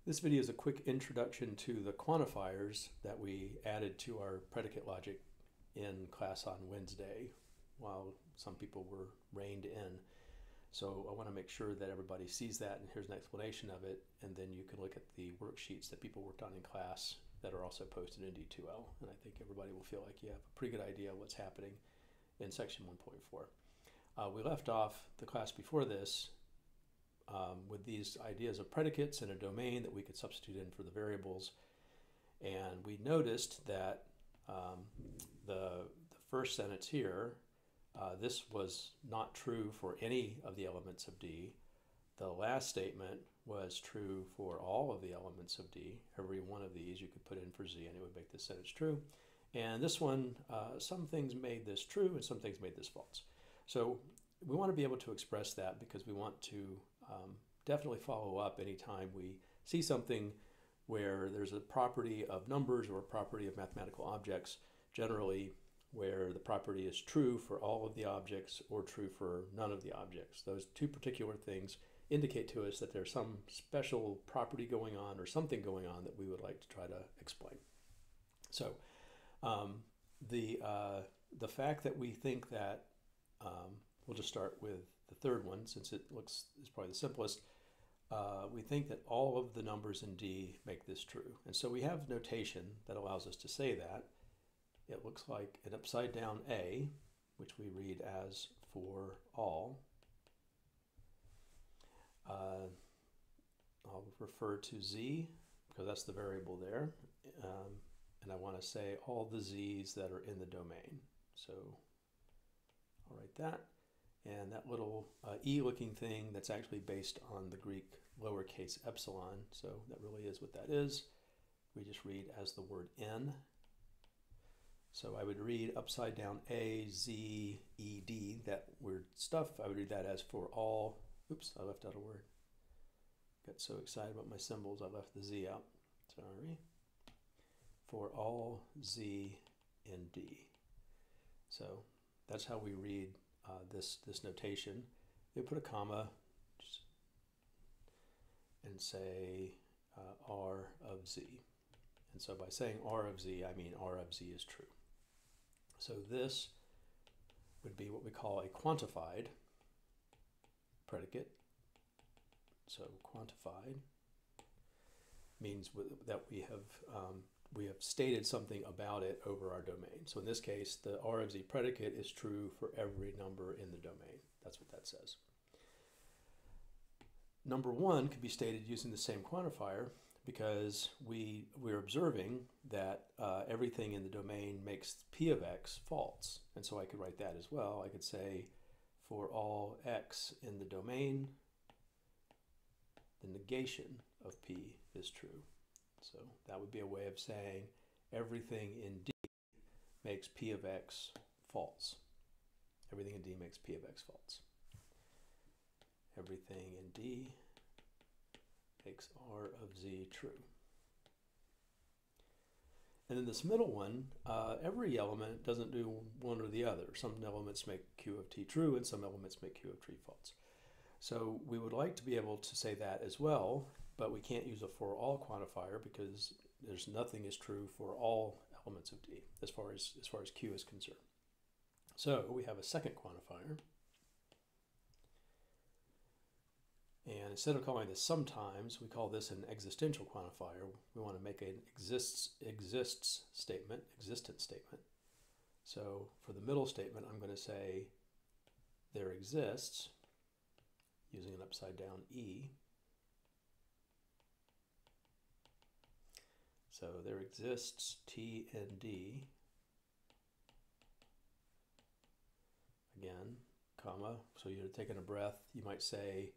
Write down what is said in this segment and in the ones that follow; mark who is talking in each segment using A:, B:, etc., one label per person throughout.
A: This video is a quick introduction to the quantifiers that we added to our predicate logic in class on Wednesday while some people were reined in. So I want to make sure that everybody sees that, and here's an explanation of it, and then you can look at the worksheets that people worked on in class that are also posted in D2L, and I think everybody will feel like you have a pretty good idea of what's happening in section 1.4. We left off the class before this with these ideas of predicates in a domain that we could substitute in for the variables. And we noticed that the first sentence here, this was not true for any of the elements of D. The last statement was true for all of the elements of D. Every one of these you could put in for Z and it would make this sentence true. And this one, some things made this true and some things made this false. So we want to be able to express that because we want to definitely follow up anytime we see something where there's a property of numbers or a property of mathematical objects, generally where the property is true for all of the objects or true for none of the objects. Those two particular things indicate to us that there's some special property going on or something going on that we would like to try to explain. So the fact that we think that, we'll just start with the third one since it is probably the simplest. We think that all of the numbers in D make this true. And so we have notation that allows us to say that. It looks like an upside down A, which we read as for all. I'll refer to Z because that's the variable there. And I want to say all the Z's that are in the domain. So I'll write that. And that little E-looking thing that's actually based on the Greek lowercase epsilon. So that really is what that is. We just read as the word N. So I would read upside down A, Z, E, D, that weird stuff. I would read that as for all. Oops, I left out a word. Got so excited about my symbols, I left the Z out. Sorry. For all Z in D. So that's how we read this notation. They put a comma and say R of Z. And so by saying R of Z, I mean R of Z is true. So this would be what we call a quantified predicate. So quantified means that we have stated something about it over our domain. So in this case, the R of Z predicate is true for every number in the domain. That's what that says. Number one could be stated using the same quantifier because we're observing that everything in the domain makes P of X false. And so I could write that as well. I could say for all X in the domain, the negation of P is true. So that would be a way of saying everything in D makes P of X false. Everything in D makes P of X false. Everything in D makes R of Z true. And in this middle one, every element doesn't do one or the other. Some elements make Q of T true and some elements make Q of T false. So we would like to be able to say that as well, but we can't use a for all quantifier because there's nothing is true for all elements of D as far as Q is concerned. So we have a second quantifier. And instead of calling this sometimes, we call this an existential quantifier. We want to make an existence statement. So for the middle statement, I'm going to say there exists, using an upside down E. So there exists T and D. Again, comma. So you're taking a breath. You might say,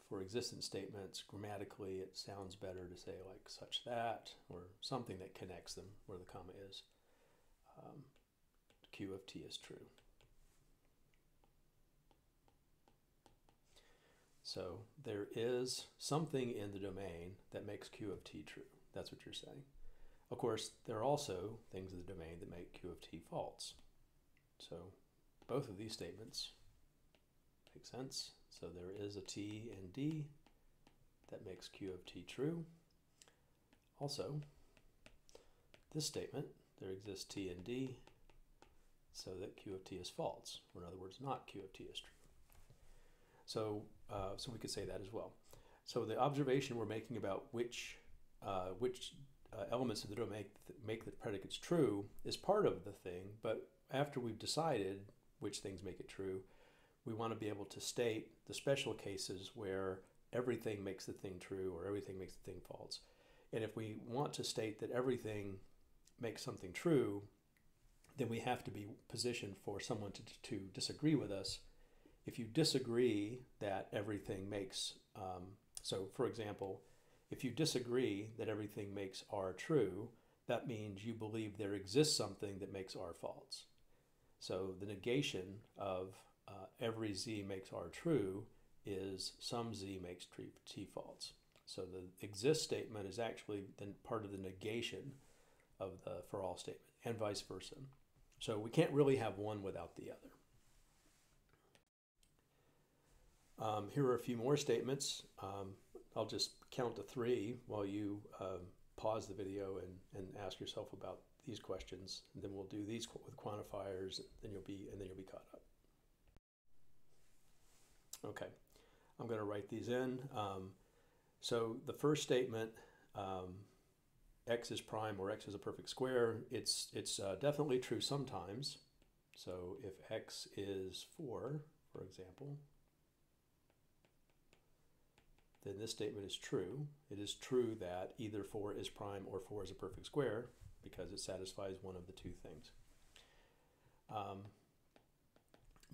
A: for existence statements, grammatically, it sounds better to say like such that, or something that connects them where the comma is. Q of T is true. So there is something in the domain that makes Q of T true. That's what you're saying. Of course, there are also things in the domain that make Q of T false. So both of these statements make sense. So there is a T in D that makes Q of t true. Also, this statement, there exists T and D, so that Q of t is false, or in other words, not Q of t is true. So, so we could say that as well. So the observation we're making about which elements of the domain make the predicates true is part of the thing, but after we've decided which things make it true, we want to be able to state the special cases where everything makes the thing true or everything makes the thing false. And if we want to state that everything makes something true, then we have to be positioned for someone to disagree with us. If you disagree that everything makes, so for example, if you disagree that everything makes R true, that means you believe there exists something that makes R false. So the negation of every Z makes R true is some Z makes T false. So the exist statement is actually then part of the negation of the for all statement, and vice versa. So we can't really have one without the other. Here are a few more statements. I'll just count to 3 while you pause the video and ask yourself about these questions. And then we'll do these with quantifiers. Then you'll be caught up. Okay, I'm going to write these in. So the first statement, x is prime or x is a perfect square. It's definitely true sometimes. So if x is 4, for example, then this statement is true. It is true that either 4 is prime or 4 is a perfect square because it satisfies one of the two things.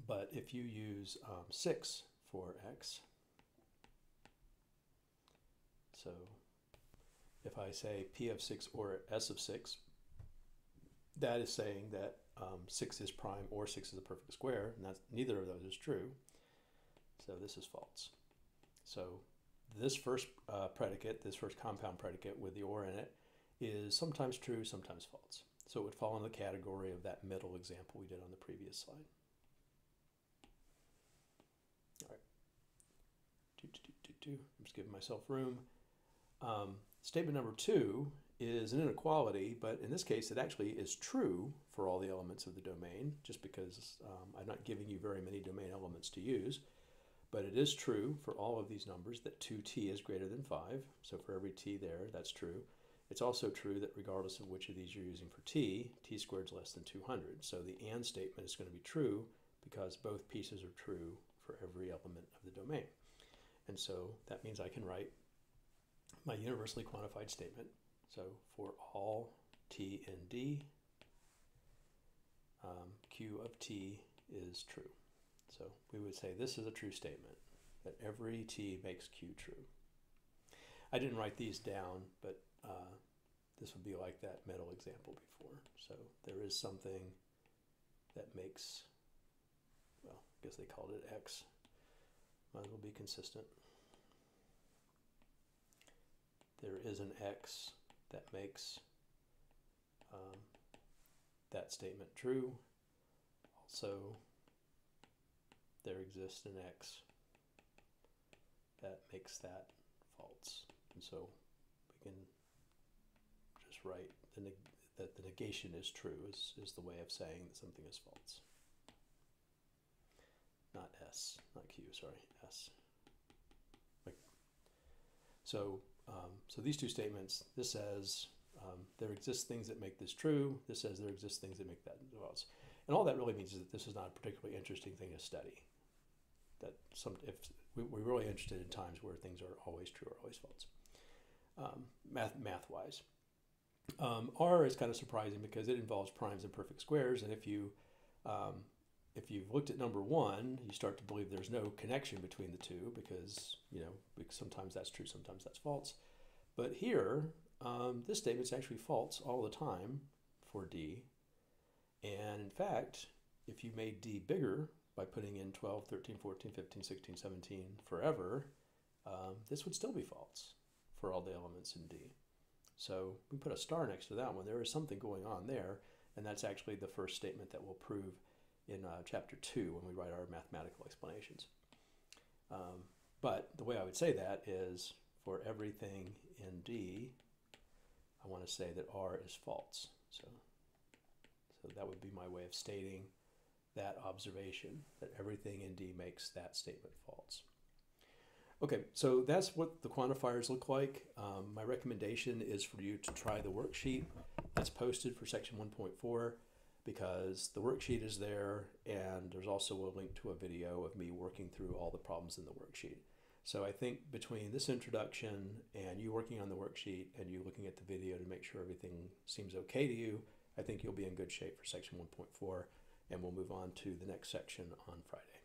A: But if you use 6 for x, so if I say p of 6 or s of 6, that is saying that 6 is prime or 6 is a perfect square, and that's, neither of those is true. So this is false. So this first predicate, this first compound predicate with the or in it, is sometimes true, sometimes false. So it would fall in the category of that middle example we did on the previous slide. All right. I'm just giving myself room. Statement number 2 is an inequality, but in this case it actually is true for all the elements of the domain, just because I'm not giving you very many domain elements to use. But it is true for all of these numbers that 2t is greater than 5. So for every t there, that's true. It's also true that regardless of which of these you're using for t squared is less than 200. So the and statement is going to be true because both pieces are true for every element of the domain. And so that means I can write my universally quantified statement. So for all t in D, Q of t is true. So we would say this is a true statement, that every t makes Q true. I didn't write these down, but this would be like that middle example before. So there is something that makes, well, I guess they called it X. Might as well be consistent. There is an X that makes that statement true. Also, there exists an X that makes that false. And so we can just write that the negation is true is the way of saying that something is false. Not S, not Q, sorry, S. So, so these two statements, this says there exist things that make this true. This says there exist things that make that false. And all that really means is that this is not a particularly interesting thing to study. That if we're really interested in times where things are always true or always false, math-wise. R is kind of surprising because it involves primes and perfect squares, and if you've looked at number 1, you start to believe there's no connection between the two because, you know, sometimes that's true, sometimes that's false. But here, this statement's actually false all the time for D. And in fact, if you made D bigger by putting in 12, 13, 14, 15, 16, 17 forever, this would still be false for all the elements in D. So we put a star next to that one. There is something going on there, and that's actually the first statement that we'll prove in chapter 2 when we write our mathematical explanations. But the way I would say that is for everything in D, I want to say that R is false. So that would be my way of stating that observation, that everything in D makes that statement false. Okay, so that's what the quantifiers look like. My recommendation is for you to try the worksheet that's posted for section 1.4, because the worksheet is there and there's also a link to a video of me working through all the problems in the worksheet. So I think between this introduction and you working on the worksheet and you looking at the video to make sure everything seems okay to you, I think you'll be in good shape for section 1.4, and we'll move on to the next section on Friday.